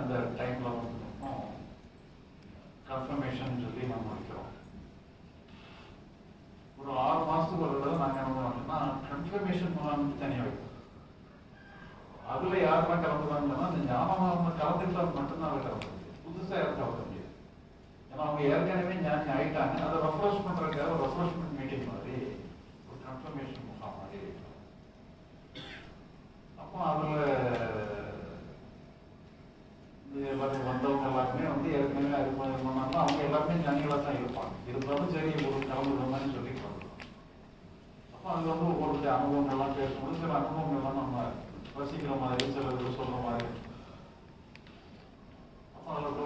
அந்த டைம்ல வந்து கன்ஃபர்மேஷன் சொல்லி நம்ம வைக்கிறோம். ஒரு 6 மாசத்துக்கு ஒரு தடவை நாங்கள் என்ன பண்ணோம்னா கன்ஃபர்மேஷன் முகாமுக்கு தனியாக வைக்கிறோம். அதுல யாரெல்லாம் கலந்துதாங்கன்னா அந்த ஞானமாக கலந்துக்கிட்டா மட்டும்தான் அதை கலந்து முடியும், புதுசாக யாரும் கலந்து முடியாது. ஏன்னா அவங்க ஏற்கனவே ஞானி ஆயிட்டாங்க, அதை ரெஃப்ரெஷ் பண்றதுக்காக ஒரு ரெஃப்ரெஷ்மெண்ட் மீட்டிங் மாதிரி ஒரு கன்ஃபர்மேஷன் முகாம் மாதிரி வைக்கிறோம். அப்போ அதுல எல்லாரும் வந்தவங்க எல்லாருமே வந்து ஏற்கனவே அறிமுகம்னா அவங்க எல்லாருமே ஞானிகளாக தான் இருப்பாங்க. இருந்தாலும் சரி ஒரு கலந்துக்கணும்னு சொல்லி கலந்துக்கிறோம். அப்போ அது வந்து ஒவ்வொருடைய அனுபவங்கள்லாம் பேசும்போது சில அனுபவங்கள்லாம் நம்ம ரசிக்கிற மாதிரி, சில சொல்ற மாதிரி. அப்போ அதில்